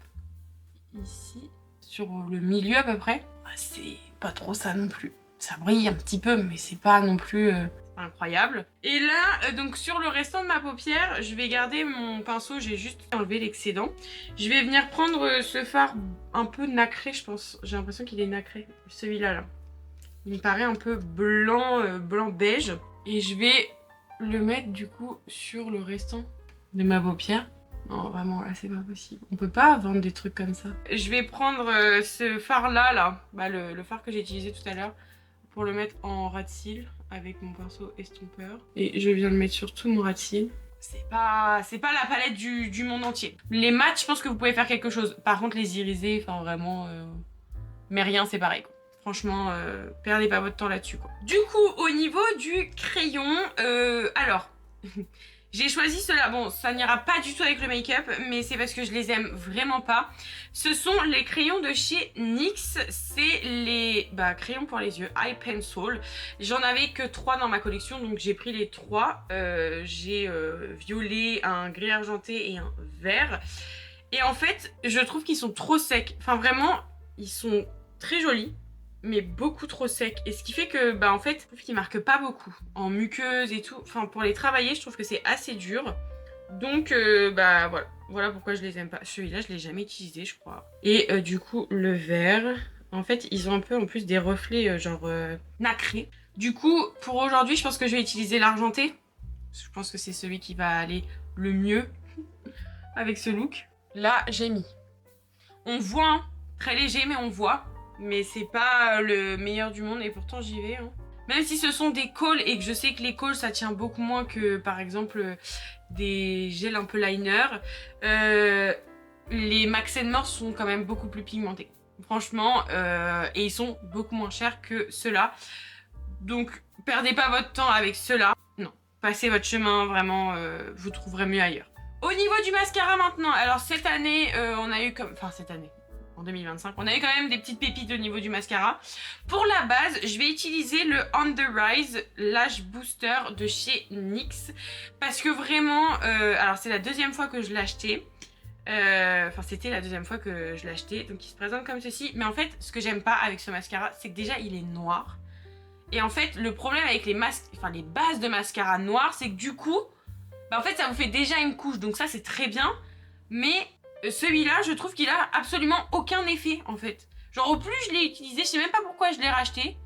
ici, sur le milieu à peu près. C'est pas trop ça non plus. Ça brille un petit peu, mais c'est pas non plus incroyable. Et là, donc sur le restant de ma paupière, je vais garder mon pinceau, j'ai juste enlevé l'excédent. Je vais venir prendre ce fard un peu nacré, je pense. J'ai l'impression qu'il est nacré, celui-là, là. Il me paraît un peu blanc, blanc-beige. Et je vais le mettre du coup sur le restant de ma paupière. Non, vraiment, là, c'est pas possible. On peut pas vendre des trucs comme ça. Je vais prendre ce fard-là, bah, le fard que j'ai utilisé tout à l'heure, pour le mettre en ras de cils avec mon pinceau estompeur. Et je viens le mettre sur tout mon ras de cils. C'est pas la palette du monde entier. Les mats, je pense que vous pouvez faire quelque chose. Par contre, les irisés, enfin vraiment... Mais rien, c'est pareil, quoi. Franchement, perdez pas votre temps là-dessus, quoi. Du coup, au niveau du crayon, alors... J'ai choisi ceux-là, bon ça n'ira pas du tout avec le make-up, mais c'est parce que je les aime vraiment pas. Ce sont les crayons de chez NYX, c'est les crayons pour les yeux, Eye Pencil. J'en avais que 3 dans ma collection, donc j'ai pris les 3. J'ai violet, un gris argenté et un vert. Et en fait, je trouve qu'ils sont trop secs, enfin vraiment, ils sont très jolis. Mais beaucoup trop sec, et ce qui fait que en fait je trouve qu'ils marquent pas beaucoup en muqueuse et tout, enfin pour les travailler je trouve que c'est assez dur, donc voilà pourquoi je les aime pas. Celui-là je l'ai jamais utilisé je crois. Et du coup le vert, en fait ils ont un peu en plus des reflets genre nacrés. Du coup pour aujourd'hui je pense que je vais utiliser l'argenté, je pense que c'est celui qui va aller le mieux avec ce look. Là j'ai mis, on voit hein, très léger mais on voit. Mais c'est pas le meilleur du monde et pourtant j'y vais. Hein. Même si ce sont des cols et que je sais que les cols ça tient beaucoup moins que par exemple des gels un peu liner. Les Max More sont quand même beaucoup plus pigmentés. Franchement, et ils sont beaucoup moins chers que ceux-là. Donc perdez pas votre temps avec ceux-là. Non, passez votre chemin, vraiment, vous trouverez mieux ailleurs. Au niveau du mascara maintenant, alors cette année, on a eu comme... Enfin cette année. En 2025, on a eu quand même des petites pépites au niveau du mascara. Pour la base, je vais utiliser le On The Rise Lash Booster de chez NYX. Parce que vraiment, alors c'est la deuxième fois que je l'ai acheté. Enfin, c'était la deuxième fois que je l'ai acheté. Donc il se présente comme ceci. Mais en fait, ce que j'aime pas avec ce mascara, c'est que déjà il est noir. Et en fait, le problème avec les bases de mascara noires, c'est que du coup, en fait, ça vous fait déjà une couche. Donc ça, c'est très bien. Mais... celui-là, je trouve qu'il a absolument aucun effet en fait. Genre au plus je l'ai utilisé, je sais même pas pourquoi je l'ai racheté.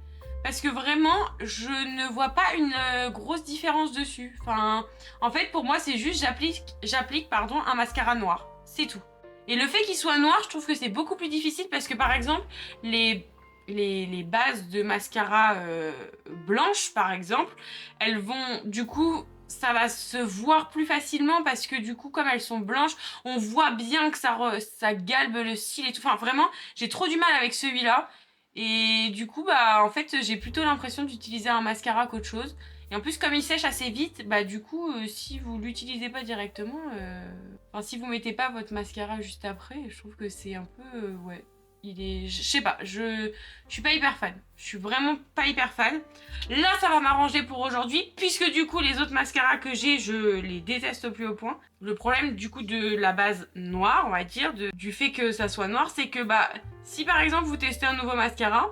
Parce que vraiment, je ne vois pas une grosse différence dessus. Enfin, en fait pour moi c'est juste j'applique un mascara noir. C'est tout. Et le fait qu'il soit noir, je trouve que c'est beaucoup plus difficile parce que par exemple, les bases de mascara blanches par exemple, elles vont du coup... ça va se voir plus facilement parce que du coup comme elles sont blanches on voit bien que ça galbe le cil et tout, enfin vraiment j'ai trop du mal avec celui-là et du coup en fait j'ai plutôt l'impression d'utiliser un mascara qu'autre chose et en plus comme il sèche assez vite du coup si vous l'utilisez pas directement enfin si vous mettez pas votre mascara juste après je trouve que c'est un peu ouais. Il est... je sais pas, je suis pas hyper fan. Je suis vraiment pas hyper fan. Là, ça va m'arranger pour aujourd'hui, puisque du coup, les autres mascaras que j'ai, je les déteste au plus haut point. Le problème, du coup, de la base noire, on va dire, du fait que ça soit noir, c'est que, si par exemple, vous testez un nouveau mascara,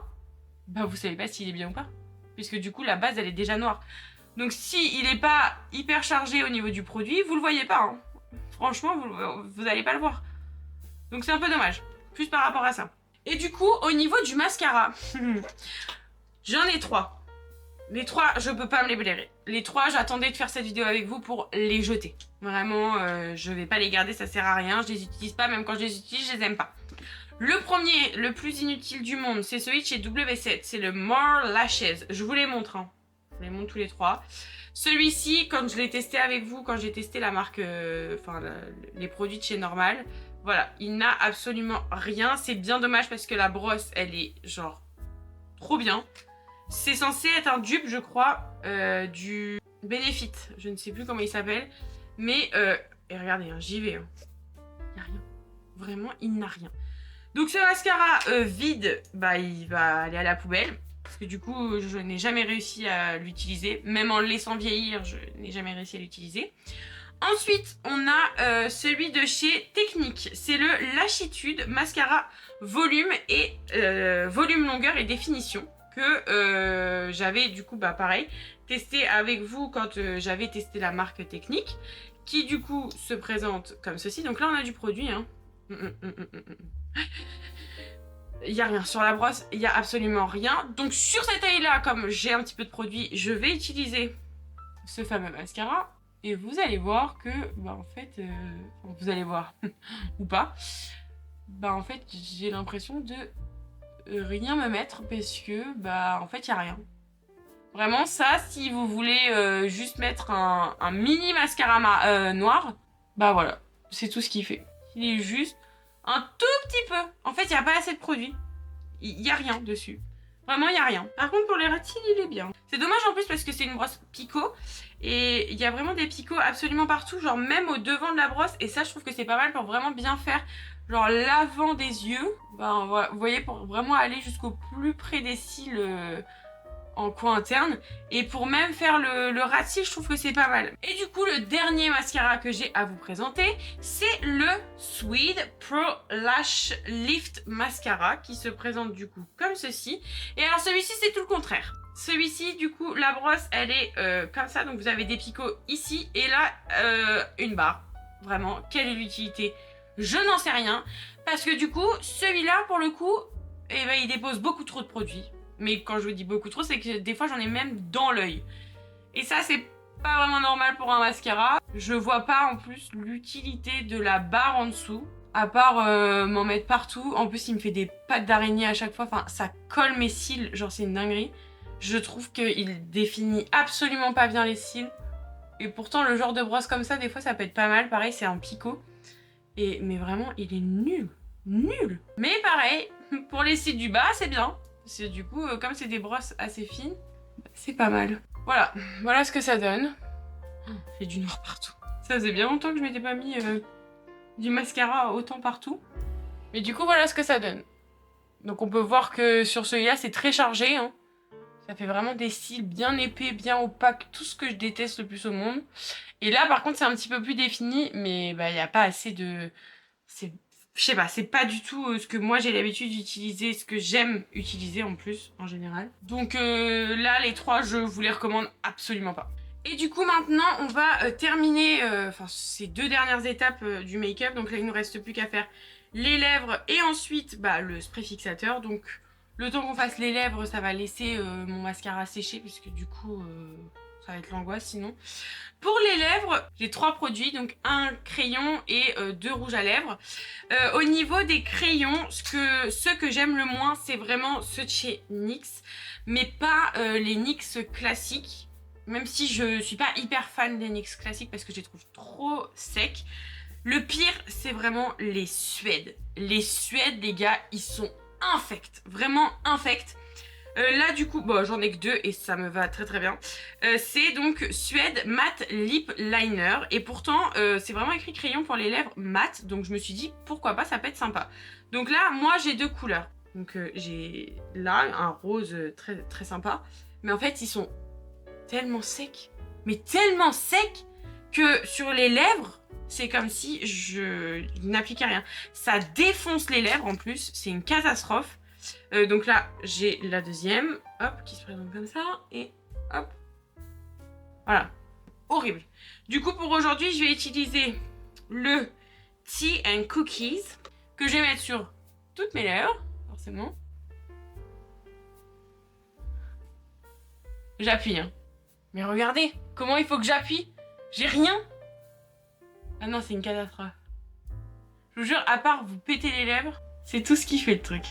vous savez pas s'il est bien ou pas. Puisque du coup, la base, elle est déjà noire. Donc, si il est pas hyper chargé au niveau du produit, vous le voyez pas. Hein. Franchement, vous allez pas le voir. Donc, c'est un peu dommage. Plus par rapport à ça. Et du coup, au niveau du mascara, j'en ai 3. Les 3, je peux pas me les blairer. Les 3, j'attendais de faire cette vidéo avec vous pour les jeter. Vraiment, je vais pas les garder, ça sert à rien. Je les utilise pas, même quand je les utilise, je les aime pas. Le premier, le plus inutile du monde, c'est celui de chez W7. C'est le More Lashes. Je vous les montre. Hein. Je vous les montre tous les 3. Celui-ci, quand je l'ai testé avec vous, quand j'ai testé la marque, les produits de chez Normal, voilà, il n'a absolument rien. C'est bien dommage parce que la brosse, elle est genre trop bien. C'est censé être un dupe, je crois, du Benefit. Je ne sais plus comment il s'appelle. Mais, et regardez, hein, j'y vais. Hein. Il n'y a rien. Vraiment, il n'a rien. Donc ce mascara vide, bah il va aller à la poubelle. Parce que du coup, je n'ai jamais réussi à l'utiliser. Même en le laissant vieillir, je n'ai jamais réussi à l'utiliser. Ensuite, on a celui de chez Technique. C'est le Lachitude Mascara Volume et Volume, Longueur et Définition. Que j'avais du coup, bah pareil, testé avec vous quand j'avais testé la marque Technique. Qui du coup se présente comme ceci. Donc là, on a du produit, hein. Il n'y a rien sur la brosse, il n'y a absolument rien. Donc sur cette taille là, comme j'ai un petit peu de produit, je vais utiliser ce fameux mascara. Et vous allez voir que, bah en fait, vous allez voir, ou pas, bah en fait j'ai l'impression de rien me mettre parce que, bah en fait il n'y a rien. Vraiment ça, si vous voulez juste mettre un mini mascara noir, bah voilà, c'est tout ce qu'il fait. Il est juste un tout petit peu. En fait, il n'y a pas assez de produit. Il n'y a rien dessus. Vraiment, il n'y a rien. Par contre, pour les racines, il est bien. C'est dommage en plus parce que c'est une brosse picot. Et il y a vraiment des picots absolument partout. Genre même au devant de la brosse. Et ça, je trouve que c'est pas mal pour vraiment bien faire genre l'avant des yeux. Ben, vous voyez, pour vraiment aller jusqu'au plus près des cils en coin interne. Et pour même faire le ras de cils, je trouve que c'est pas mal. Et du coup, le dernier mascara que j'ai à vous présenter, c'est le Suede Pro Lash Lift Mascara qui se présente du coup comme ceci. Et alors celui-ci, c'est tout le contraire. Celui-ci, du coup, la brosse, elle est comme ça. Donc vous avez des picots ici et là, une barre. Vraiment, quelle est l'utilité? Je n'en sais rien. Parce que du coup, celui-là, pour le coup, eh ben, il dépose beaucoup trop de produits. Mais quand je vous dis beaucoup trop, c'est que des fois j'en ai même dans l'œil. Et ça, c'est pas vraiment normal pour un mascara. Je vois pas en plus l'utilité de la barre en dessous. À part m'en mettre partout. En plus, il me fait des pattes d'araignée à chaque fois. Enfin, ça colle mes cils. Genre, c'est une dinguerie. Je trouve qu'il définit absolument pas bien les cils. Et pourtant, le genre de brosse comme ça, des fois, ça peut être pas mal. Pareil, c'est un picot. Mais vraiment, il est nul. Nul. Mais pareil, pour les cils du bas, c'est bien. Du coup, comme c'est des brosses assez fines, c'est pas mal. Voilà, voilà ce que ça donne. J'ai du noir partout. Ça faisait bien longtemps que je m'étais pas mis du mascara autant partout. Mais du coup, voilà ce que ça donne. Donc on peut voir que sur celui-là, c'est très chargé. Hein. Ça fait vraiment des cils bien épais, bien opaques, tout ce que je déteste le plus au monde. Et là, par contre, c'est un petit peu plus défini, mais bah, il n'y a pas assez de... Je sais pas, c'est pas du tout ce que moi j'ai l'habitude d'utiliser, ce que j'aime utiliser en plus, en général. Donc là, les trois, je vous les recommande absolument pas. Et du coup, maintenant, on va terminer ces deux dernières étapes du make-up. Donc là, il nous reste plus qu'à faire les lèvres et ensuite bah, le spray fixateur. Donc le temps qu'on fasse les lèvres, ça va laisser mon mascara sécher, puisque du coup... ça va être l'angoisse sinon. Pour les lèvres, j'ai 3 produits, donc un crayon et 2 rouges à lèvres. Au niveau des crayons, ceux que j'aime le moins, c'est vraiment ceux de chez NYX, mais pas les NYX classiques. Même si je suis pas hyper fan des NYX classiques parce que je les trouve trop secs. Le pire, c'est vraiment les Suèdes. Les Suèdes, les gars, ils sont infects, vraiment infects. Là du coup, bon j'en ai que 2 et ça me va très très bien. C'est donc Suède Matte Lip Liner. Et pourtant c'est vraiment écrit crayon pour les lèvres mat. Donc je me suis dit pourquoi pas, ça peut être sympa. Donc là moi j'ai 2 couleurs. Donc j'ai là un rose très très sympa. Mais en fait ils sont tellement secs. Mais tellement secs que sur les lèvres c'est comme si je n'appliquais rien. Ça défonce les lèvres en plus, c'est une catastrophe. Donc là, j'ai la deuxième, hop, qui se présente comme ça, et hop, voilà, horrible. Du coup, pour aujourd'hui, je vais utiliser le Tea and Cookies, que je vais mettre sur toutes mes lèvres, forcément. J'appuie, hein. Mais regardez, comment il faut que j'appuie? J'ai rien. Ah non, c'est une catastrophe. Je vous jure, à part vous péter les lèvres, c'est tout ce qui fait le truc.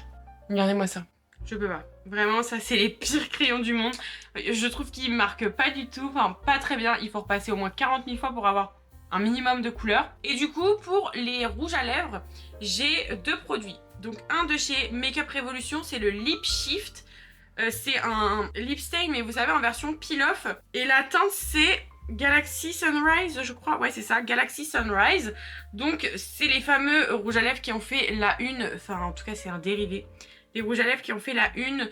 Regardez-moi ça. Je peux pas. Vraiment, ça c'est les pires crayons du monde. Je trouve qu'ils marquent pas du tout, enfin pas très bien. Il faut repasser au moins 40 000 fois pour avoir un minimum de couleur. Et du coup, pour les rouges à lèvres, j'ai 2 produits. Donc un de chez Makeup Revolution, c'est le Lip Shift. C'est un lip stain, mais vous savez, en version peel-off. Et la teinte, c'est Galaxy Sunrise, je crois. Ouais, c'est ça, Galaxy Sunrise. Donc, c'est les fameux rouges à lèvres qui ont fait la une. Enfin, en tout cas, c'est un dérivé. Les rouges à lèvres qui ont fait la une.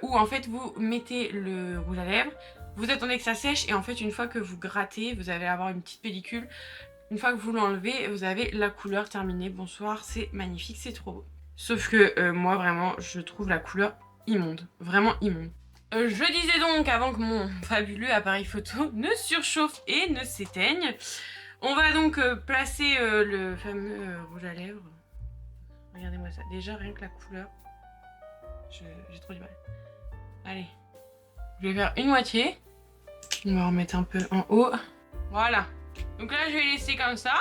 Où, en fait, vous mettez le rouge à lèvres. Vous attendez que ça sèche. Et en fait, une fois que vous grattez, vous allez avoir une petite pellicule. Une fois que vous l'enlevez, vous avez la couleur terminée. Bonsoir, c'est magnifique, c'est trop beau. Sauf que moi, vraiment, je trouve la couleur immonde, vraiment immonde. Je disais donc, avant que mon fabuleux appareil photo ne surchauffe et ne s'éteigne, on va donc placer le fameux rouge à lèvres. Regardez-moi ça, déjà rien que la couleur, j'ai trop du mal. Allez, je vais faire une moitié, on va remettre un peu en haut, voilà. Donc là je vais laisser comme ça.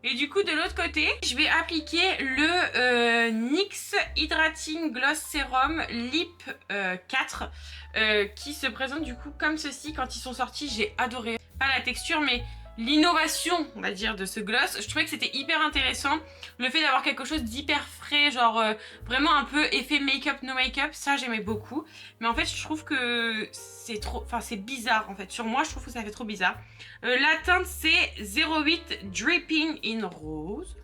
Et du coup, de l'autre côté, je vais appliquer le NYX Hydrating Gloss Serum Lip 4 qui se présente du coup comme ceci. Quand ils sont sortis, j'ai adoré. Pas la texture, mais l'innovation, on va dire, de ce gloss. Je trouvais que c'était hyper intéressant. Le fait d'avoir quelque chose d'hyper frais, genre vraiment un peu effet make-up, no make-up, ça j'aimais beaucoup. Mais en fait, je trouve que c'est trop... Enfin, c'est bizarre en fait. Sur moi, je trouve que ça fait trop bizarre. La teinte, c'est 08 Dripping in Rose.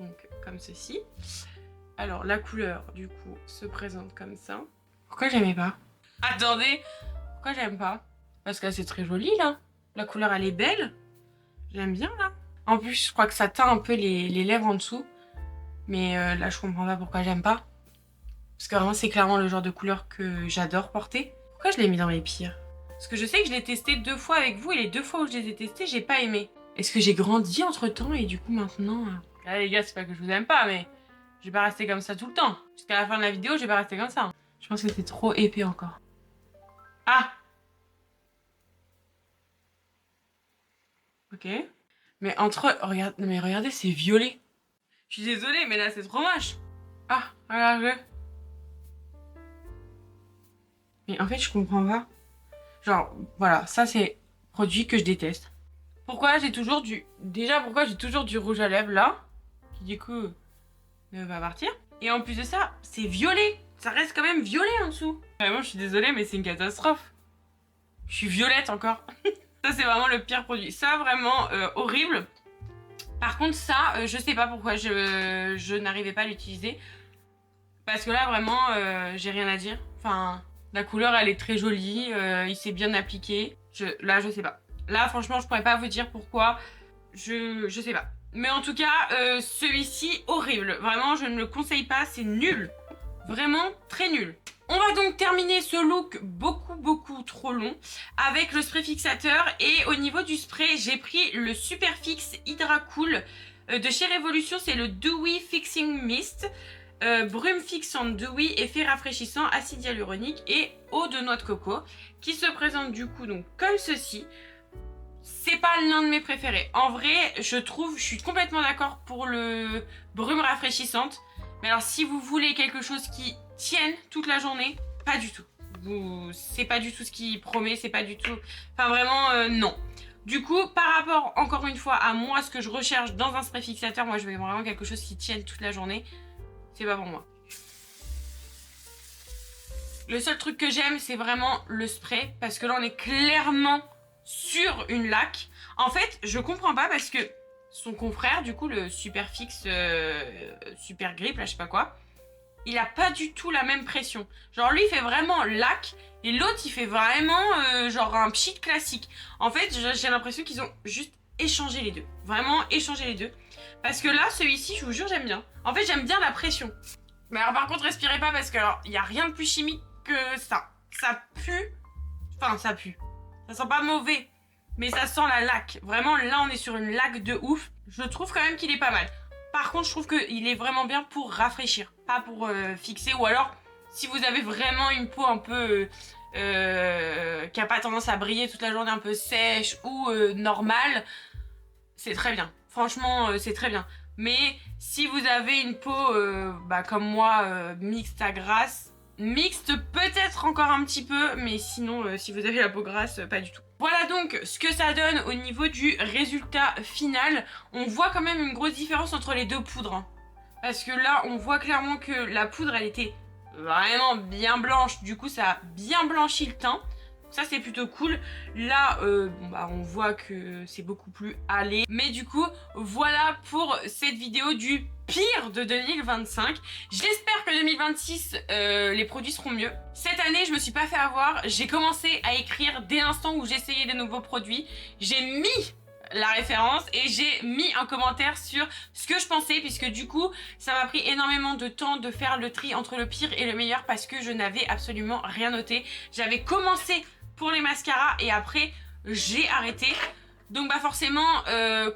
Donc, comme ceci. Alors, la couleur, du coup, se présente comme ça. Pourquoi j'aimais pas? Attendez, pourquoi j'aime pas? Parce que c'est très joli, là. La couleur, elle est belle. J'aime bien, là. En plus, je crois que ça teint un peu les lèvres en dessous. Mais là, je comprends pas pourquoi j'aime pas. Parce que vraiment, c'est clairement le genre de couleur que j'adore porter. Pourquoi je l'ai mis dans mes pires? Parce que je sais que je l'ai testé 2 fois avec vous et les 2 fois où je les ai testés, j'ai pas aimé. Est-ce que j'ai grandi entre temps et du coup maintenant... Là les gars, c'est pas que je vous aime pas, mais je vais pas rester comme ça tout le temps. Jusqu'à la fin de la vidéo, je vais pas rester comme ça. Je pense que c'est trop épais encore. Ah! Ok. Mais entre... Regarde... Non mais regardez, c'est violet. Je suis désolée, mais là c'est trop moche. Ah, regardez. Mais en fait, je comprends pas. Genre, voilà, ça c'est produit que je déteste. Pourquoi j'ai toujours du... Déjà, pourquoi j'ai toujours du rouge à lèvres là, qui du coup va partir. Et en plus de ça, c'est violet. Ça reste quand même violet en dessous. Vraiment, je suis désolée, mais c'est une catastrophe. Je suis violette encore. Ça, c'est vraiment le pire produit. Ça, vraiment horrible. Par contre, ça, je sais pas pourquoi je n'arrivais pas à l'utiliser. Parce que là, vraiment, j'ai rien à dire. Enfin, la couleur, elle est très jolie. Il s'est bien appliqué. Là, je sais pas. Là, franchement, je pourrais pas vous dire pourquoi. Je sais pas. Mais en tout cas, celui-ci, horrible. Vraiment, je ne le conseille pas. C'est nul. Vraiment très nul. On va donc terminer ce look beaucoup trop long avec le spray fixateur. Et au niveau du spray, j'ai pris le Superfix Hydra Cool de chez Revolution. C'est le Dewy Fixing Mist. Brume fixante, dewy, effet rafraîchissant, acide hyaluronique et eau de noix de coco qui se présente du coup donc comme ceci. C'est pas l'un de mes préférés. En vrai, je suis complètement d'accord pour le brume rafraîchissante. Mais alors si vous voulez quelque chose qui tienne toute la journée, pas du tout. C'est pas du tout ce qui promet, c'est pas du tout... Enfin vraiment, non. Du coup, par rapport, encore une fois, à moi, ce que je recherche dans un spray fixateur, moi je veux vraiment quelque chose qui tienne toute la journée. C'est pas pour moi. Le seul truc que j'aime, c'est vraiment le spray. Parce que là, on est clairement sur une laque. En fait, je comprends pas parce que son confrère, du coup, le Superfix Super Grip, là, je sais pas quoi, il a pas du tout la même pression. Genre, lui, il fait vraiment laque. Et l'autre, il fait vraiment genre un pchit classique. En fait, j'ai l'impression qu'ils ont juste échangé les deux. Vraiment échangé les deux. Parce que là, celui-ci, je vous jure, j'aime bien. En fait, j'aime bien la pression. Mais alors, par contre, respirez pas parce que, alors, il n'y a rien de plus chimique que ça. Ça pue. Enfin, ça pue. Ça sent pas mauvais. Mais ça sent la laque. Vraiment, là, on est sur une laque de ouf. Je trouve quand même qu'il est pas mal. Par contre, je trouve qu'il est vraiment bien pour rafraîchir. Pas pour fixer. Ou alors, si vous avez vraiment une peau un peu... qui a pas tendance à briller toute la journée, un peu sèche ou normale, c'est très bien. Franchement, c'est très bien. Mais si vous avez une peau comme moi, mixte à grasse, mixte peut-être encore un petit peu, mais sinon si vous avez la peau grasse, pas du tout. Voilà donc ce que ça donne au niveau du résultat final. On voit quand même une grosse différence entre les deux poudres, hein. Parce que là on voit clairement que la poudre elle était vraiment bien blanche, du coup ça a bien blanchi le teint. Ça c'est plutôt cool. Là on voit que c'est beaucoup plus hâlé. Mais du coup voilà pour cette vidéo du pire de 2025. J'espère que 2026 les produits seront mieux. Cette année je me suis pas fait avoir. J'ai commencé à écrire dès l'instant où j'essayais des nouveaux produits. J'ai mis la référence et j'ai mis un commentaire sur ce que je pensais, puisque du coup ça m'a pris énormément de temps de faire le tri entre le pire et le meilleur parce que je n'avais absolument rien noté. J'avais commencé pour les mascaras et après j'ai arrêté. Donc forcément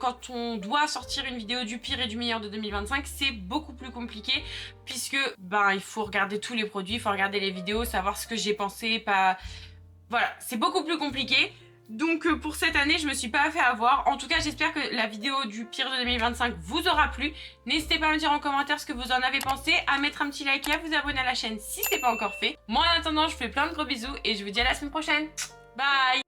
quand on doit sortir une vidéo du pire et du meilleur de 2025 c'est beaucoup plus compliqué, puisque il faut regarder tous les produits, il faut regarder les vidéos, savoir ce que j'ai pensé, pas... Voilà, c'est beaucoup plus compliqué. Donc pour cette année je me suis pas fait avoir. En tout cas j'espère que la vidéo du pire de 2025 vous aura plu. N'hésitez pas à me dire en commentaire ce que vous en avez pensé, à mettre un petit like et à vous abonner à la chaîne si c'est pas encore fait. Moi en attendant je vous fais plein de gros bisous et je vous dis à la semaine prochaine. Bye.